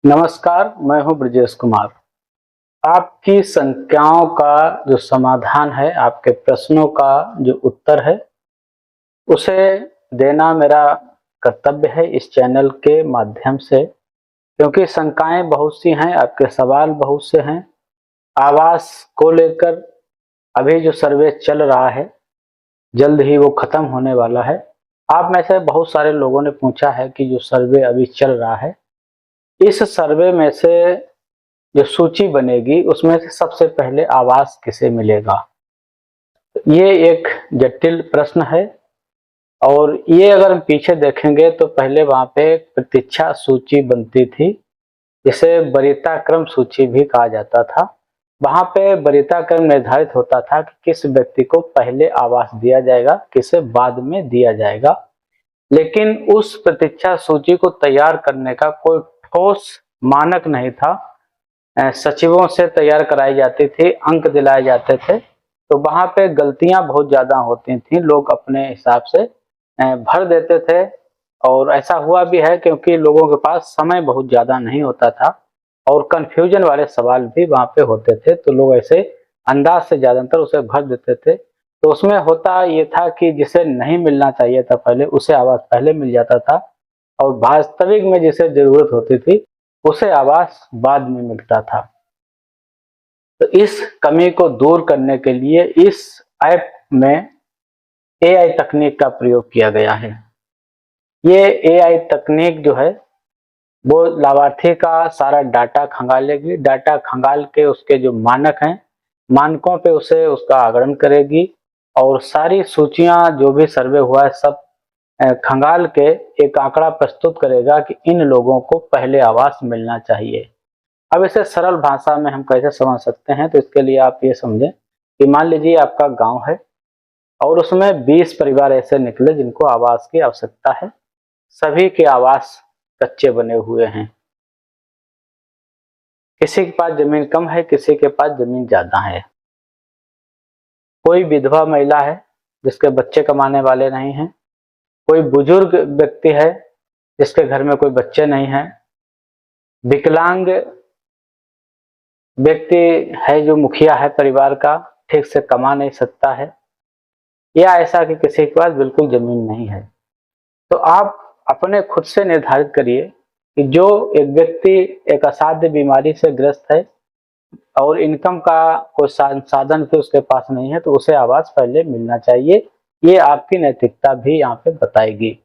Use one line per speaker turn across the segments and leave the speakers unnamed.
नमस्कार, मैं हूं ब्रजेश कुमार। आपकी शंकाओं का जो समाधान है, आपके प्रश्नों का जो उत्तर है, उसे देना मेरा कर्तव्य है इस चैनल के माध्यम से। क्योंकि शंकाएं बहुत सी हैं, आपके सवाल बहुत से हैं। आवास को लेकर अभी जो सर्वे चल रहा है, जल्द ही वो खत्म होने वाला है। आप में से बहुत सारे लोगों ने पूछा है कि जो सर्वे अभी चल रहा है, इस सर्वे में से जो सूची बनेगी उसमें से सबसे पहले आवास किसे मिलेगा? ये एक जटिल प्रश्न है। और ये अगर हम पीछे देखेंगे तो पहले वहां पे एक प्रतीक्षा सूची बनती थी, जिसे वरीयता क्रम सूची भी कहा जाता था। वहां पे वरीयता क्रम निर्धारित होता था कि किस व्यक्ति को पहले आवास दिया जाएगा, किसे बाद में दिया जाएगा। लेकिन उस प्रतीक्षा सूची को तैयार करने का कोई ठोस मानक नहीं था। सचिवों से तैयार कराई जाती थी, अंक दिलाए जाते थे, तो वहां पे गलतियां बहुत ज्यादा होती थी। लोग अपने हिसाब से भर देते थे। और ऐसा हुआ भी है क्योंकि लोगों के पास समय बहुत ज्यादा नहीं होता था और कंफ्यूजन वाले सवाल भी वहां पे होते थे, तो लोग ऐसे अंदाज से ज्यादातर उसे भर देते थे। तो उसमें होता ये था कि जिसे नहीं मिलना चाहिए था पहले, उसे आवाज पहले मिल जाता था, और वास्तविक में जिसे जरूरत होती थी उसे आवास बाद में मिलता था। तो इस कमी को दूर करने के लिए इस ऐप में एआई तकनीक का प्रयोग किया गया है। ये एआई तकनीक जो है, वो लाभार्थी का सारा डाटा खंगालेगी। डाटा खंगाल के उसके जो मानक हैं, मानकों पे उसे उसका आकलन करेगी, और सारी सूचियां जो भी सर्वे हुआ है सब खंगाल के एक आंकड़ा प्रस्तुत करेगा कि इन लोगों को पहले आवास मिलना चाहिए। अब इसे सरल भाषा में हम कैसे समझ सकते हैं, तो इसके लिए आप ये समझें कि मान लीजिए आपका गांव है और उसमें 20 परिवार ऐसे निकले जिनको आवास की आवश्यकता है। सभी के आवास कच्चे बने हुए हैं। किसी के पास जमीन कम है, किसी के पास जमीन ज्यादा है। कोई विधवा महिला है जिसके बच्चे कमाने वाले नहीं हैं। कोई बुजुर्ग व्यक्ति है जिसके घर में कोई बच्चे नहीं हैं। विकलांग व्यक्ति है जो मुखिया है परिवार का, ठीक से कमा नहीं सकता है, या ऐसा कि किसी के पास बिल्कुल जमीन नहीं है। तो आप अपने खुद से निर्धारित करिए कि जो एक व्यक्ति एक असाध्य बीमारी से ग्रस्त है और इनकम का कोई साधन भी उसके पास नहीं है, तो उसे आवास पहले मिलना चाहिए। ये आपकी नैतिकता भी यहाँ पे बताएगी।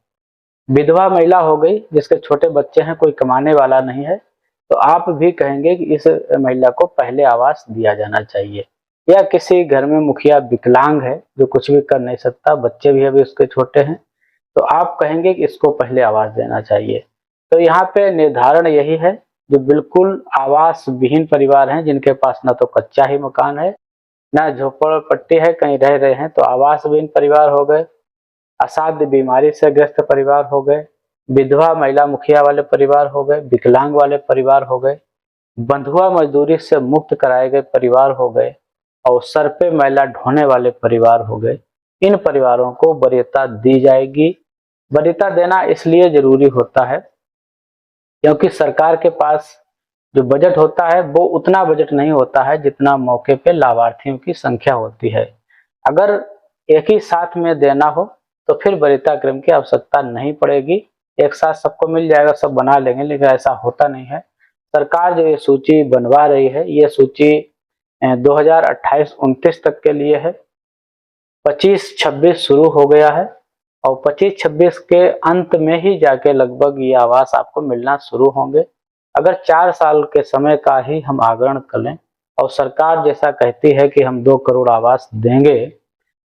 विधवा महिला हो गई जिसके छोटे बच्चे हैं, कोई कमाने वाला नहीं है, तो आप भी कहेंगे कि इस महिला को पहले आवास दिया जाना चाहिए। या किसी घर में मुखिया विकलांग है जो कुछ भी कर नहीं सकता, बच्चे भी अभी उसके छोटे हैं, तो आप कहेंगे कि इसको पहले आवास देना चाहिए। तो यहाँ पे निर्धारण यही है। जो बिल्कुल आवास विहीन परिवार हैं, जिनके पास ना तो कच्चा ही मकान है, ना झोपड़पट्टी है, कहीं रह रहे हैं, तो आवास विहीन परिवार हो गए। असाध्य बीमारी से ग्रस्त परिवार हो गए, विधवा महिला मुखिया वाले परिवार हो गए, विकलांग वाले परिवार हो गए, बंधुआ मजदूरी से मुक्त कराए गए परिवार हो गए, और सर पे मैला ढोने वाले परिवार हो गए। इन परिवारों को वरीयता दी जाएगी। वरीयता देना इसलिए जरूरी होता है क्योंकि सरकार के पास जो बजट होता है वो उतना बजट नहीं होता है जितना मौके पे लाभार्थियों की संख्या होती है। अगर एक ही साथ में देना हो तो फिर वरीयता क्रम की आवश्यकता नहीं पड़ेगी, एक साथ सबको मिल जाएगा, सब बना लेंगे। लेकिन ऐसा होता नहीं है। सरकार जो ये सूची बनवा रही है, ये सूची 2028-29 तक के लिए है। 25-26 शुरू हो गया है और 25-26 के अंत में ही जाके लगभग ये आवास आपको मिलना शुरू होंगे। अगर 4 साल के समय का ही हम आकलन कर लें और सरकार जैसा कहती है कि हम 2 करोड़ आवास देंगे,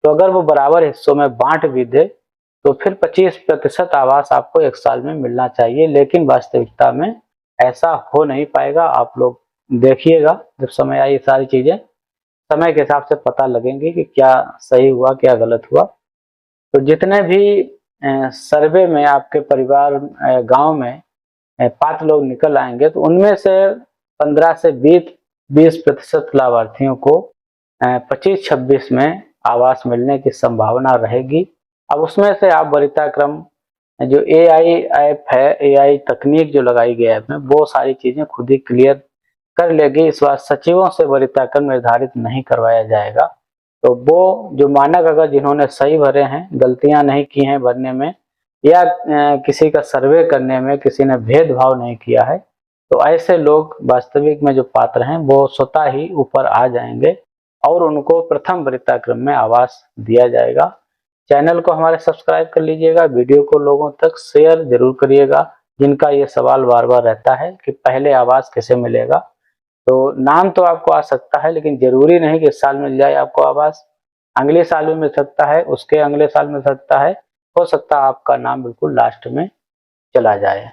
तो अगर वो बराबर हिस्सों में बांट भी दे तो फिर 25% आवास आपको 1 साल में मिलना चाहिए। लेकिन वास्तविकता में ऐसा हो नहीं पाएगा। आप लोग देखिएगा, जब समय आए ये सारी चीजें समय के हिसाब से पता लगेंगी कि क्या सही हुआ क्या गलत हुआ। तो जितने भी सर्वे में आपके परिवार गांव में पात्र लोग निकल आएंगे, तो उनमें से 15 से 20% लाभार्थियों को 25-26 में आवास मिलने की संभावना रहेगी। अब उसमें से आप वरीयता क्रम जो एआई ऐप है, एआई तकनीक जो लगाई गई है ऐप में, वो सारी चीजें खुद ही क्लियर कर लेगी। इस बार सचिवों से वरीयताक्रम निर्धारित नहीं करवाया जाएगा। तो वो जो मानक अगर जिन्होंने सही भरे हैं, गलतियां नहीं की हैं भरने में, या किसी का सर्वे करने में किसी ने भेदभाव नहीं किया है, तो ऐसे लोग वास्तविक में जो पात्र हैं वो स्वतः ही ऊपर आ जाएंगे और उनको प्रथम वरीयताक्रम में आवास दिया जाएगा। चैनल को हमारे सब्सक्राइब कर लीजिएगा, वीडियो को लोगों तक शेयर जरूर करिएगा जिनका ये सवाल बार बार रहता है कि पहले आवास कैसे मिलेगा। तो नाम तो आपको आ सकता है, लेकिन जरूरी नहीं कि इस साल मिल जाए आपको आवास, अगले साल में मिल सकता है, उसके अगले साल मिल सकता है, हो सकता है आपका नाम बिल्कुल लास्ट में चला जाए।